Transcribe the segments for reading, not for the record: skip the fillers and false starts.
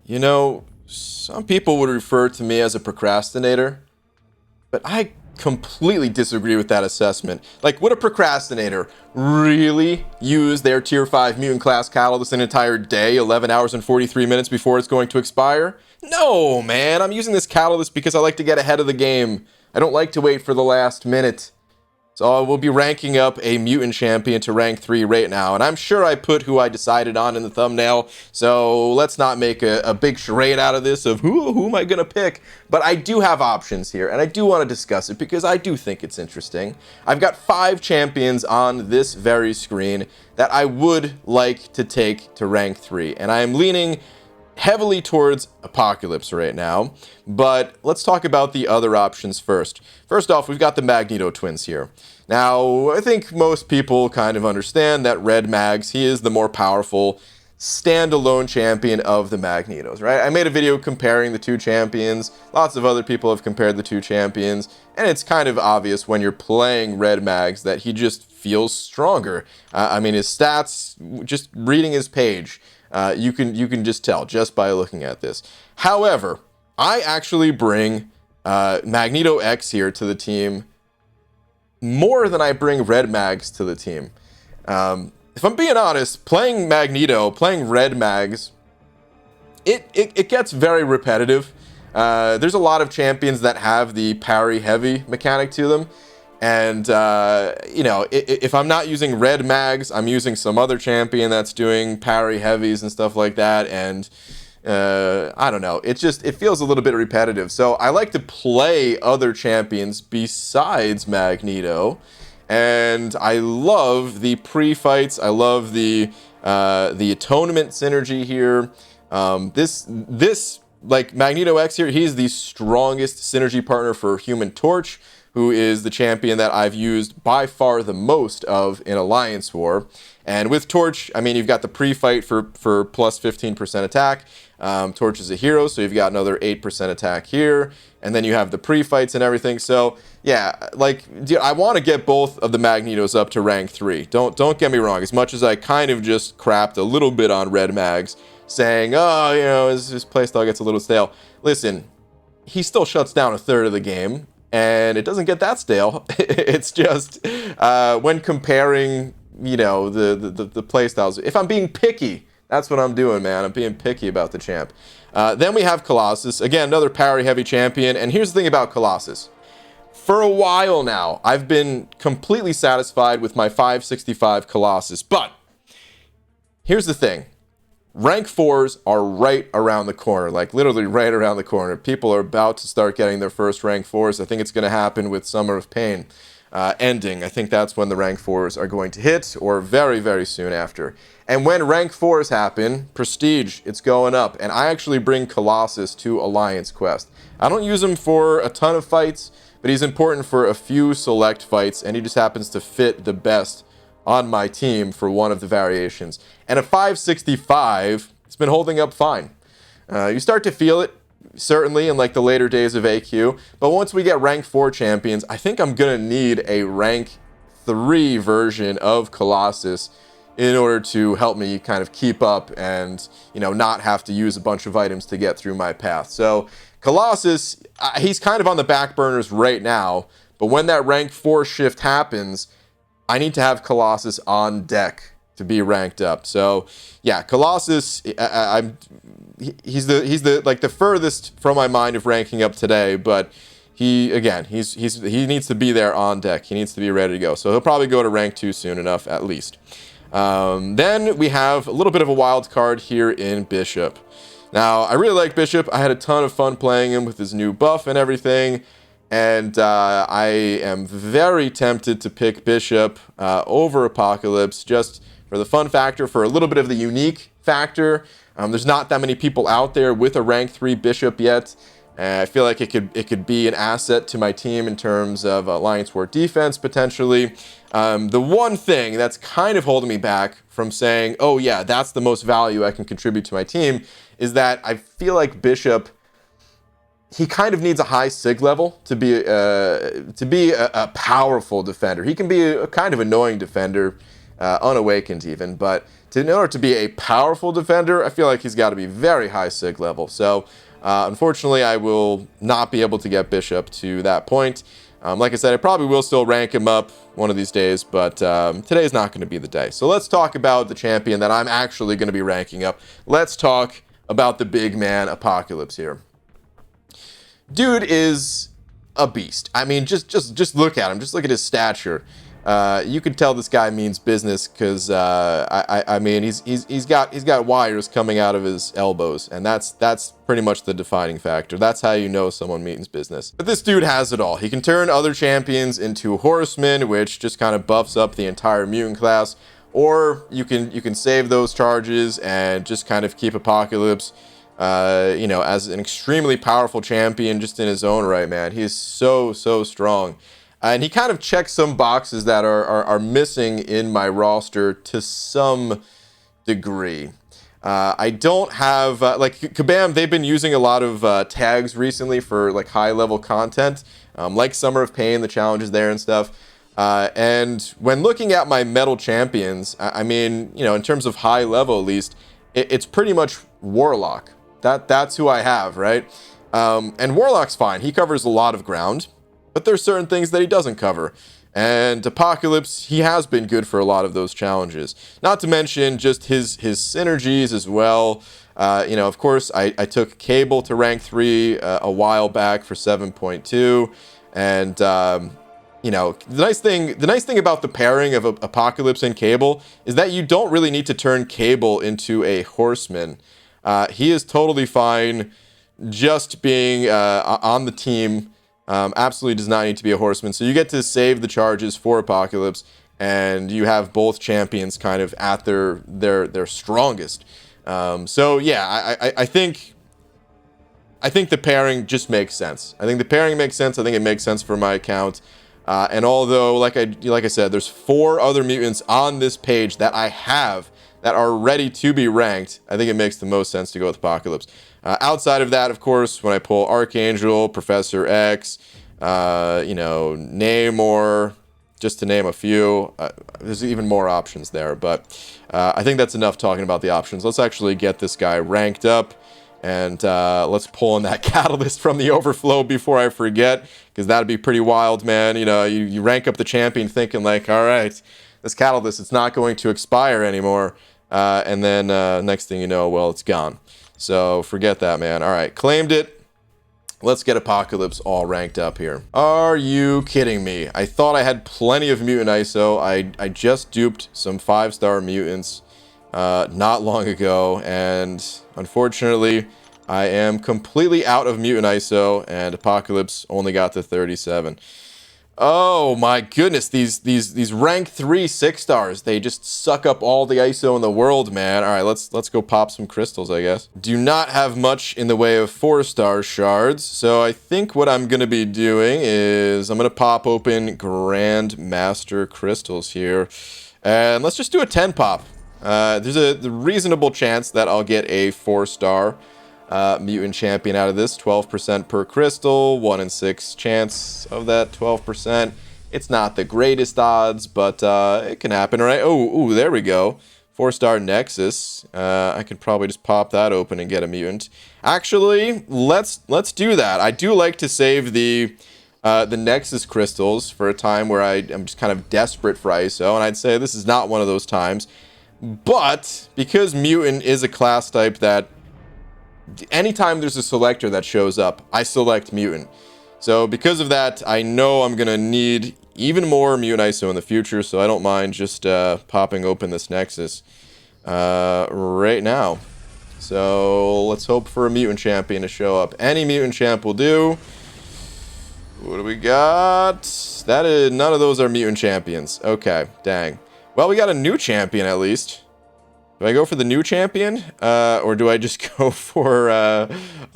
You know, some people would refer to me as a procrastinator, but I completely disagree with that assessment. Like, would a procrastinator really use their tier 5 mutant class catalyst an entire day, 11 hours and 43 minutes before it's going to expire? No, man, I'm using this catalyst because I like to get ahead of the game. I don't like to wait for the last minute. So I will be ranking up a mutant champion to rank 3 right now. And I'm sure I put who I decided on in the thumbnail. So let's not make a big charade out of this of who am I going to pick. But I do have options here. And I do want to discuss it because I do think it's interesting. I've got 5 champions on this very screen that I would like to take to rank 3. And I am leaning heavily towards Apocalypse right now, but let's talk about the other options first. First off, we've got the Magneto Twins here. Now, I think most people kind of understand that Red Mags, he is the more powerful standalone champion of the Magnetos, right? I made a video comparing the two champions. Lots of other people have compared the two champions, and it's kind of obvious when you're playing Red Mags that he just feels stronger. I mean, his stats, just reading his page, you can just tell just by looking at this. However, I actually bring Magneto X here to the team more than I bring Red Mags to the team. If I'm being honest, playing Magneto, playing Red Mags, it gets very repetitive. There's a lot of champions that have the parry heavy mechanic to them. And, you know, if I'm not using Red Mags, I'm using some other champion that's doing parry heavies and stuff like that. And I don't know. It feels a little bit repetitive. So I like to play other champions besides Magneto. And I love the pre-fights. I love the atonement synergy here. This like Magneto X here, he's the strongest synergy partner for Human Torch, who is the champion that I've used by far the most of in Alliance War. And with Torch, I mean, you've got the pre-fight for plus 15% attack. Torch is a hero, so you've got another 8% attack here. And then you have the pre-fights and everything. So, yeah, like, dude, I want to get both of the Magnetos up to rank 3. Don't get me wrong. As much as I kind of just crapped a little bit on Red Mags, saying, oh, you know, his playstyle gets a little stale. Listen, he still shuts down a third of the game. And it doesn't get that stale. It's just when comparing, you know, the playstyles. If I'm being picky, that's what I'm doing, man. I'm being picky about the champ. Then we have Colossus. Again, another parry-heavy champion. And here's the thing about Colossus. For a while now, I've been completely satisfied with my 565 Colossus. But here's the thing. Rank 4s are right around the corner, like literally right around the corner. People are about to start getting their first rank 4s. I think it's going to happen with Summer of Pain ending. I think that's when the rank 4s are going to hit, or very, very soon after. And when rank 4s happen, prestige, it's going up. And I actually bring Colossus to Alliance Quest. I don't use him for a ton of fights, but he's important for a few select fights, and he just happens to fit the best on my team for one of the variations. And a 565, it's been holding up fine. You start to feel it, certainly, in like the later days of AQ. But once we get rank 4 champions, I think I'm going to need a rank 3 version of Colossus in order to help me kind of keep up and, you know, not have to use a bunch of items to get through my path. So Colossus, he's kind of on the back burners right now. But when that rank 4 shift happens, I need to have Colossus on deck to be ranked up. So yeah, Colossus, he's the like the furthest from my mind of ranking up today, but he needs to be there on deck. He needs to be ready to go. So he'll probably go to rank 2 soon enough, at least. Then we have a little bit of a wild card here in Bishop. Now, I really like Bishop. I had a ton of fun playing him with his new buff and everything. And I am very tempted to pick Bishop over Apocalypse just for the fun factor, for a little bit of the unique factor. There's not that many people out there with a rank 3 Bishop yet. I feel like it could be an asset to my team in terms of Alliance War defense, potentially. The one thing that's kind of holding me back from saying, oh yeah, that's the most value I can contribute to my team, is that I feel like Bishop, he kind of needs a high sig level to be a powerful defender. He can be a kind of annoying defender, unawakened even, but in order to be a powerful defender, I feel like he's got to be very high sig level. So unfortunately, I will not be able to get Bishop to that point. Like I said, I probably will still rank him up one of these days, but today's not going to be the day. So let's talk about the champion that I'm actually going to be ranking up. Let's talk about the big man Apocalypse here. Dude is a beast. I mean, just look at him. Just look at his stature. You can tell this guy means business because I mean he's got wires coming out of his elbows, and that's pretty much the defining factor. That's how you know someone means business. But this dude has it all. He can turn other champions into horsemen, which just kind of buffs up the entire mutant class, or you can save those charges and just kind of keep Apocalypse you know, as an extremely powerful champion just in his own right, man. He is so strong. And he kind of checks some boxes that are missing in my roster to some degree. I don't have, like, Kabam, they've been using a lot of tags recently for, like, high-level content, like Summer of Pain, the challenges there and stuff. And when looking at my metal champions, I mean, you know, in terms of high level at least, it's pretty much Warlock. That's who I have, right? And Warlock's fine. He covers a lot of ground. But there's certain things that he doesn't cover. And Apocalypse, he has been good for a lot of those challenges. Not to mention just his synergies as well. You know, of course, I took Cable to rank 3 a while back for 7.2. And, you know, the nice thing about the pairing of Apocalypse and Cable is that you don't really need to turn Cable into a horseman. He is totally fine just being on the team. Absolutely does not need to be a horseman. So you get to save the charges for Apocalypse, and you have both champions kind of at their strongest. So yeah, I think the pairing just makes sense. I think the pairing makes sense. I think it makes sense for my account. And although, like I said, there's 4 other mutants on this page that I have that are ready to be ranked, I think it makes the most sense to go with Apocalypse. Outside of that, of course, when I pull Archangel, Professor X, you know, Namor, just to name a few, there's even more options there. But I think that's enough talking about the options. Let's actually get this guy ranked up, and let's pull in that catalyst from the overflow before I forget, because that'd be pretty wild, man. You know, you rank up the champion thinking like, all right, this catalyst, it's not going to expire anymore. And then next thing you know, well, it's gone. So forget that, man. All right, claimed it. Let's get Apocalypse all ranked up here. Are you kidding me? I thought I had plenty of mutant ISO. I just duped some 5-star mutants not long ago, and unfortunately, I am completely out of mutant ISO, and Apocalypse only got to 37. Oh my goodness, these rank 3 6-stars, they just suck up all the ISO in the world, man. All right, let's go pop some crystals, I guess. Do not have much in the way of 4-star shards, so I think what I'm gonna be doing is I'm gonna pop open Grand Master crystals here, and let's just do a 10 pop. There's a reasonable chance that I'll get a 4-star mutant champion out of this. 12% per crystal, 1 in 6 chance of that 12%. It's not the greatest odds, but it can happen, right? Oh, there we go. 4-star Nexus. I could probably just pop that open and get a mutant. Actually, let's do that. I do like to save the Nexus crystals for a time where I'm just kind of desperate for ISO, and I'd say this is not one of those times. But because mutant is a class type that anytime there's a selector that shows up, I select mutant. So because of that, I know I'm gonna need even more mutant ISO in the future, so I don't mind just popping open this Nexus right now. So let's hope for a mutant champion to show up. Any mutant champ will do. What do we got? That is, none of those are mutant champions. Okay, dang. Well, we got a new champion at least. Do I go for the new champion? Or do I just go for a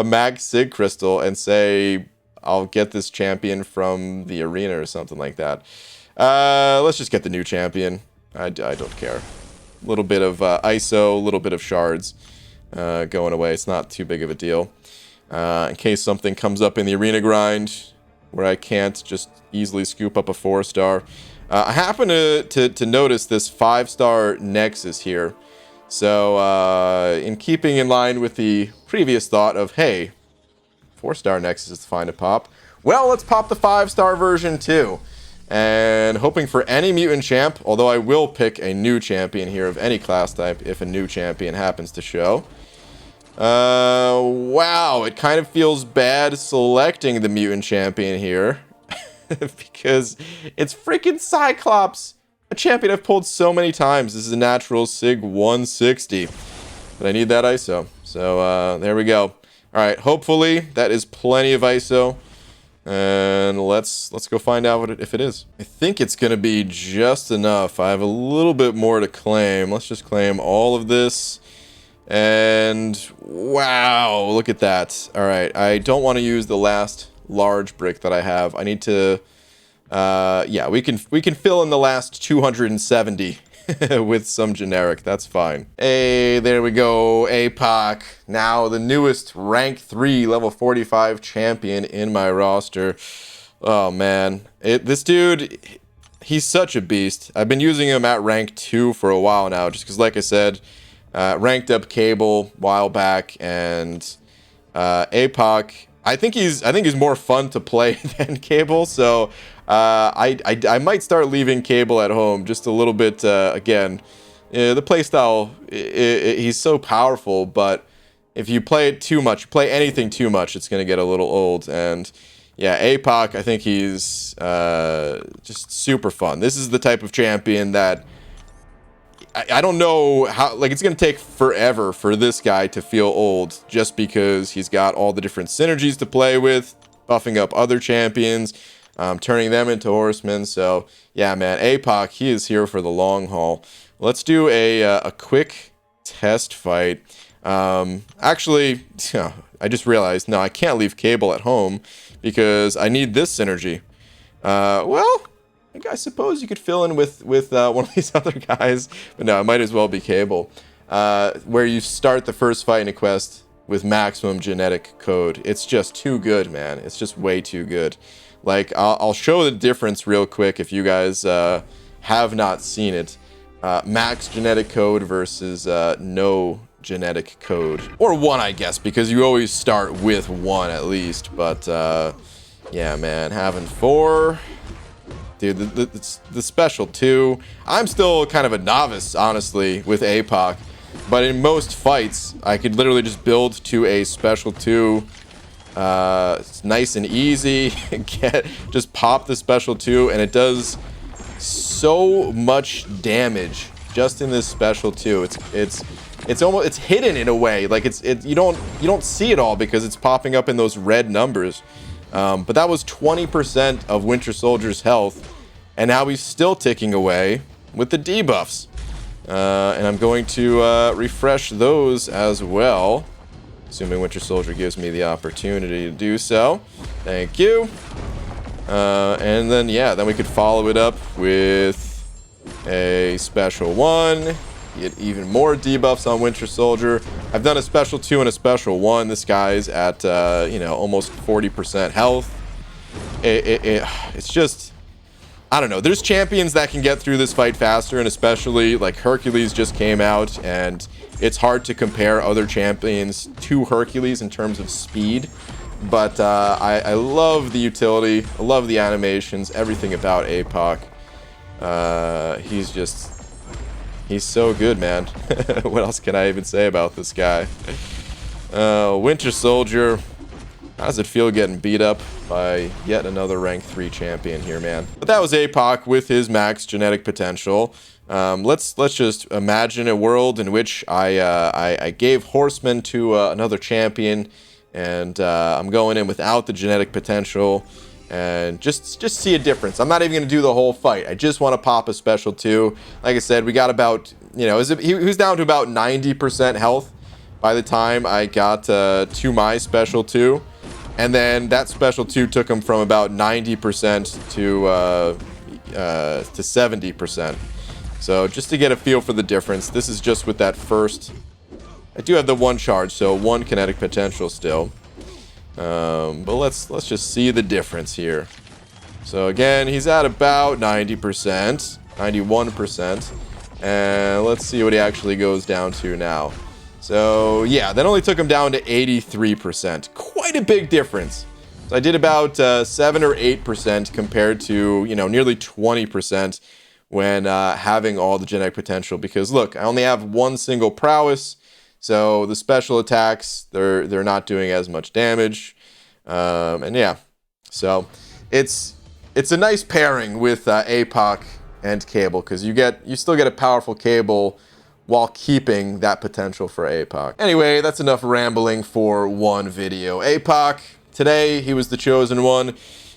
Mag Sig crystal and say I'll get this champion from the arena or something like that? Let's just get the new champion. I don't care. A little bit of ISO, a little bit of shards going away. It's not too big of a deal. In case something comes up in the arena grind where I can't just easily scoop up a 4-star. I happen to notice this 5-star Nexus here. So, in keeping in line with the previous thought of, hey, 4-star Nexus is fine to pop, well, let's pop the 5-star version too. And hoping for any mutant champ, although I will pick a new champion here of any class type if a new champion happens to show. Wow, it kind of feels bad selecting the mutant champion here. Because it's freaking Cyclops! A champion I've pulled so many times. This is a natural Sig 160. But I need that ISO. So, there we go. Alright, hopefully that is plenty of ISO. And let's go find out if it is. I think it's going to be just enough. I have a little bit more to claim. Let's just claim all of this. And wow, look at that. All right, I don't want to use the last large brick that I have. I need to yeah, we can fill in the last 270 with some generic. That's fine. Hey, there we go. APOC, now the newest rank 3 level 45 champion in my roster. Oh man, this dude, he's such a beast. I've been using him at rank 2 for a while now, just because, like I said, ranked up Cable a while back, and APOC. I think he's more fun to play than Cable, so I might start leaving Cable at home just a little bit. Again, the playstyle, he's so powerful, but if you play it too much, play anything too much, it's going to get a little old. And yeah, APOC, I think he's just super fun. This is the type of champion that I don't know how, like, it's going to take forever for this guy to feel old, just because he's got all the different synergies to play with, buffing up other champions, turning them into horsemen. So yeah, man, APOC, he is here for the long haul. Let's do a quick test fight. Actually, I just realized, no, I can't leave Cable at home because I need this synergy. Well, I suppose you could fill in with one of these other guys, but no, it might as well be Cable. Where you start the first fight in a quest with maximum genetic code. It's just too good, man. It's just way too good. Like, I'll show the difference real quick if you guys have not seen it. Max genetic code versus no genetic code. Or 1, I guess, because you always start with 1 at least. But, yeah, man, having 4... Dude, the special 2, I'm still kind of a novice, honestly, with APOC. But in most fights, I could literally just build to a special 2. It's nice and easy. Just pop the special 2, and it does so much damage just in this special 2. It's almost hidden in a way. Like you don't see it all because it's popping up in those red numbers. But that was 20% of Winter Soldier's health, and now he's still ticking away with the debuffs. And I'm going to refresh those as well, assuming Winter Soldier gives me the opportunity to do so. Thank you. And then, yeah, then we could follow it up with a special 1. Get even more debuffs on Winter Soldier. I've done a special 2 and a special 1. This guy's at, you know, almost 40% health. It's just, I don't know. There's champions that can get through this fight faster, and especially, like, Hercules just came out, and it's hard to compare other champions to Hercules in terms of speed. But I love the utility. I love the animations, everything about APOC. He's so good, man. What else can I even say about this guy? Winter Soldier. How does it feel getting beat up by yet another rank 3 champion here, man? But that was APOC with his max genetic potential. Let's just imagine a world in which I gave Horseman to another champion, and I'm going in without the genetic potential. And just see a difference. I'm not even going to do the whole fight. I just want to pop a special 2. Like I said, we got about, you know, he was down to about 90% health by the time I got to my special 2. And then that special 2 took him from about 90% to 70%. So just to get a feel for the difference, this is just with that first. I do have the 1 charge, so 1 kinetic potential still. But let's just see the difference here. So again, he's at about 90%, 91%. And let's see what he actually goes down to now. So yeah, that only took him down to 83%. Quite a big difference. So I did about 7 or 8% compared to, you know, nearly 20% when having all the genetic potential. Because look, I only have one single prowess, so the special attacks, they're not doing as much damage. And yeah, so it's a nice pairing with APOC and Cable, because you still get a powerful Cable while keeping that potential for APOC. Anyway, that's enough rambling for one video. APOC, today he was the chosen one.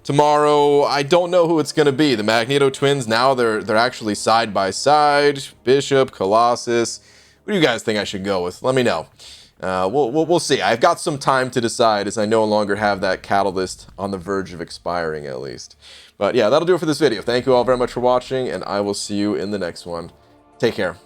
Tomorrow, I don't know who it's gonna be. The Magneto Twins, now they're actually side by side. Bishop, Colossus. What do you guys think I should go with? Let me know. We'll see. I've got some time to decide, as I no longer have that catalyst on the verge of expiring, at least. But yeah, that'll do it for this video. Thank you all very much for watching, and I will see you in the next one. Take care.